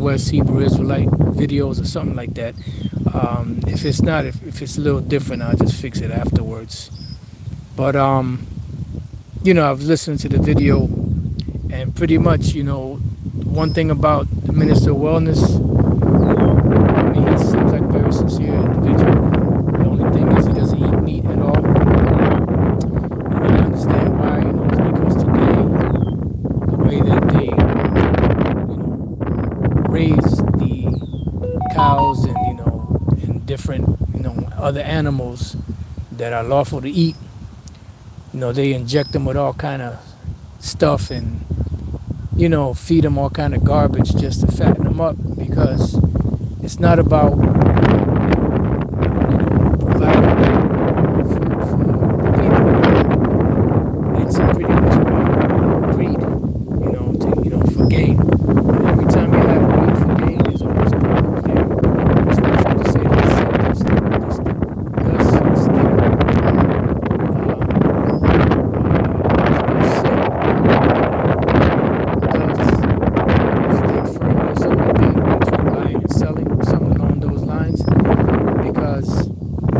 West Hebrew Israelite videos or something like that. If it's not, if it's a little different, I'll just fix it afterwards. But I was listening to the video, and pretty much, one thing about the Minister of Wellness, I mean, he seems like a very sincere individual. The only thing is he doesn't eat meat at all. And I understand why, it's because today, the way that they, raise the cows and, and different, other animals that are lawful to eat, they inject them with all kind of stuff and, feed them all kind of garbage just to fatten them up, because it's not about providing food for the people. It's pretty much about greed, for gain. And every time you have greed for gain, there's always problems there. It's not to say that's the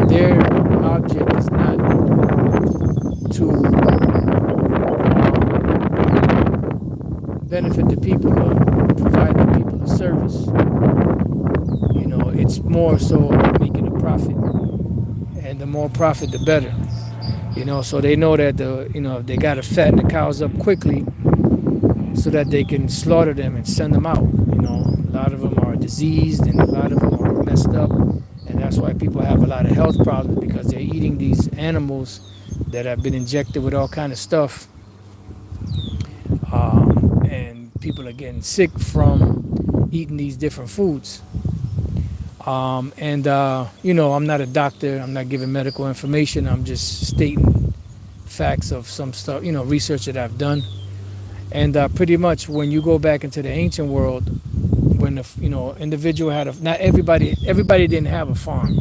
their object is not to benefit the people or provide the people a service. It's more so making a profit, and the more profit, the better. So they know that they got to fatten the cows up quickly so that they can slaughter them and send them out. A lot of them are diseased and a lot of them are messed up. And that's why people have a lot of health problems, because they're eating these animals that have been injected with all kind of stuff. And people are getting sick from eating these different foods. I'm not a doctor. I'm not giving medical information. I'm just stating facts of some stuff, research that I've done. And pretty much when you go back into the ancient world, when the individual had not everybody didn't have a farm.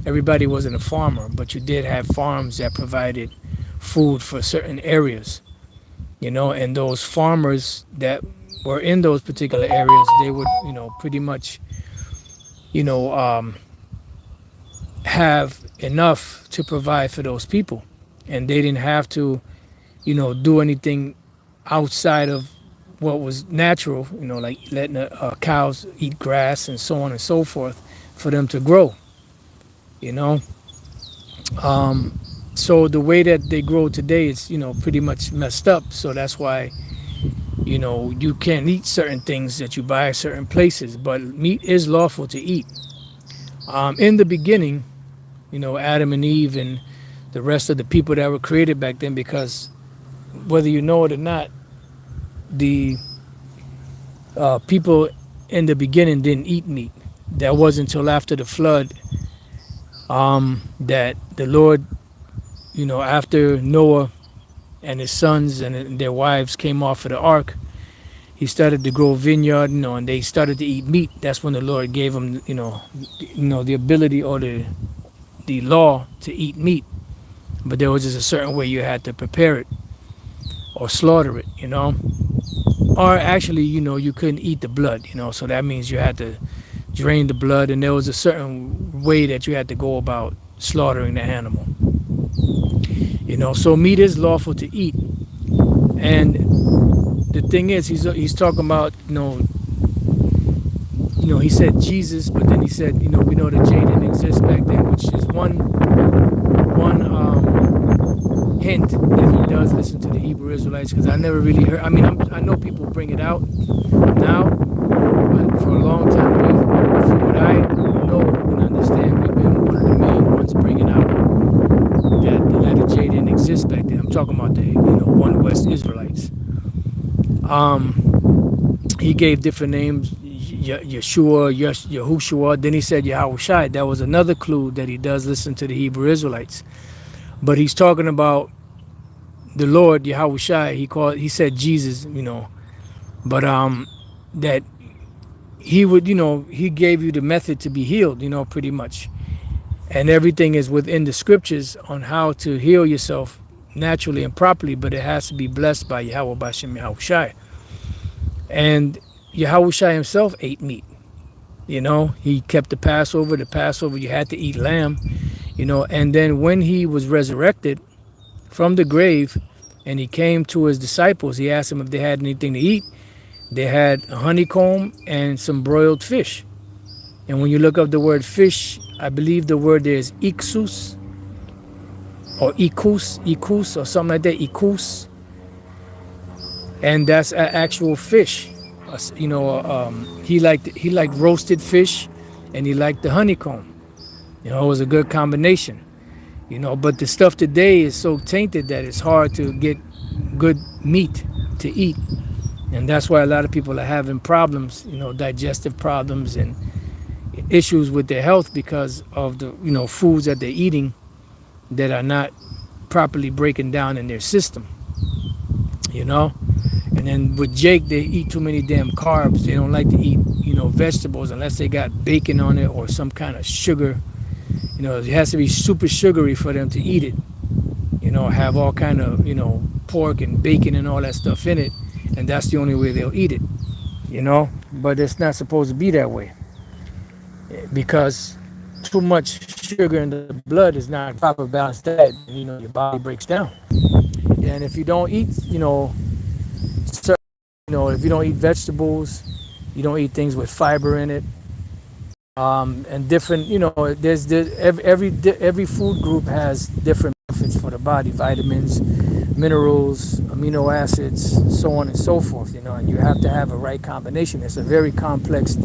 Everybody wasn't a farmer, but you did have farms that provided food for certain areas. And those farmers that were in those particular areas, they would pretty much have enough to provide for those people, and they didn't have to do anything outside of what was natural, like letting cows eat grass and so on and so forth for them to grow. So the way that they grow today is, pretty much messed up. So that's why, you can't eat certain things that you buy at certain places, but meat is lawful to eat. In the beginning, Adam and Eve and the rest of the people that were created back then, because whether you know it or not, the people in the beginning didn't eat meat. That wasn't until after the flood that the Lord, after Noah and his sons and their wives came off of the ark, he started to grow a vineyard, and they started to eat meat. That's when the Lord gave them, the ability or the law to eat meat. But there was just a certain way you had to prepare it or slaughter it, Or actually, you couldn't eat the blood, so that means you had to drain the blood, and there was a certain way that you had to go about slaughtering the animal. So meat is lawful to eat. And the thing is, he's talking about, he said Jesus, but then he said, we know that Jane didn't exist back then, which is one hint that he does listen to the Hebrew Israelites, because I never really heard. I mean, I know people bring it out now, but for a long time, from what I know and understand, we've been one of the main ones bringing out that the letter J didn't exist back then. I'm talking about the one West Israelites. He gave different names, Yeshua, Yahushua. Then he said Yahushai. That was another clue that he does listen to the Hebrew Israelites. But he's talking about the Lord, Yahushai. He said Jesus, but that he would, he gave you the method to be healed, pretty much. And everything is within the scriptures on how to heal yourself naturally and properly, but it has to be blessed by Yahweh Bashem Yahushai. And Yahushua himself ate meat. You know, he kept the Passover. The Passover, you had to eat lamb. You know, and then when he was resurrected from the grave, and he came to his disciples, he asked them if they had anything to eat. They had a honeycomb and some broiled fish. And when you look up the word fish, I believe the word there is ixus or ikus or something like that, ikus, and that's an actual fish. You know, he liked roasted fish, and he liked the honeycomb. You know, it was a good combination. You know, but the stuff today is so tainted that it's hard to get good meat to eat, and that's why a lot of people are having problems. You know, digestive problems and issues with their health because of the foods that they're eating that are not properly breaking down in their system. You know, and then with Jake, they eat too many damn carbs. They don't like to eat vegetables unless they got bacon on it or some kind of sugar. You know, it has to be super sugary for them to eat it. You know, have all kind of pork and bacon and all that stuff in it, and that's the only way they'll eat it. You know, but it's not supposed to be that way, because too much sugar in the blood is not proper balanced diet. Your body breaks down. And if you don't eat, certain, if you don't eat vegetables, you don't eat things with fiber in it, and different, there's every food group has different benefits for the body: vitamins, minerals, amino acids, so on and so forth. And you have to have a right combination. It's a very complex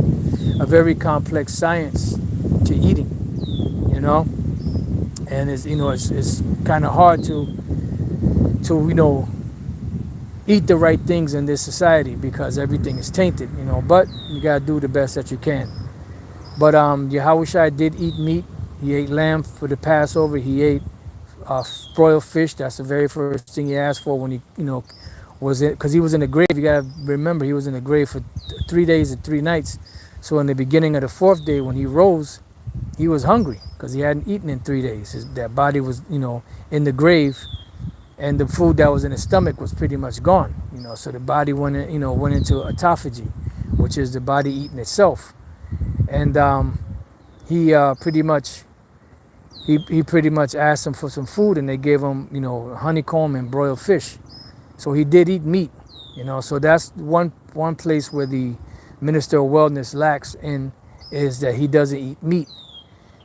science to eating. And it's kind of hard to eat the right things in this society because everything is tainted. But you gotta do the best that you can. But Yahushua did eat meat. He ate lamb for the Passover. He ate broiled fish. That's the very first thing he asked for when he was in, because he was in the grave. You gotta remember, he was in the grave for 3 days and 3 nights. So in the beginning of the 4th day, when he rose, he was hungry because he hadn't eaten in 3 days. That body was in the grave, and the food that was in his stomach was pretty much gone. So the body went into autophagy, which is the body eating itself. And he pretty much asked them for some food, and they gave him honeycomb and broiled fish. So he did eat meat. So that's one place where the minister of wellness lacks in, is that he doesn't eat meat.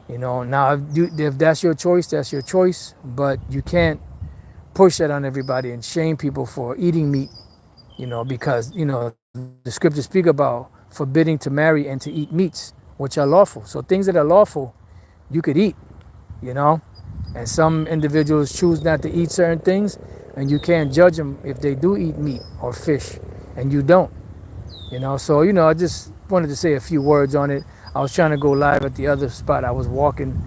Now if that's your choice, that's your choice, but you can't push that on everybody and shame people for eating meat, because the scriptures speak about forbidding to marry and to eat meats which are lawful. So things that are lawful you could eat, and some individuals choose not to eat certain things, and you can't judge them if they do eat meat or fish and you don't. So I just wanted to say a few words on it. I was trying to go live at the other spot I was walking,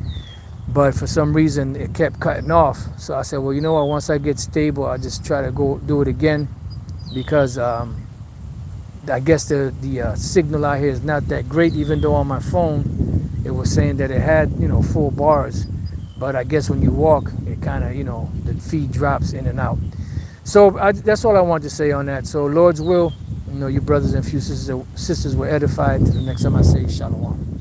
but for some reason it kept cutting off. So I said, well, once I get stable, I'll just try to go do it again, because I guess the signal out here is not that great, even though on my phone it was saying that it had full bars. But I guess when you walk, it kind of the feed drops in and out. So that's all I wanted to say on that. So Lord's will, you brothers and few sisters were edified. Till the next time I say shalom.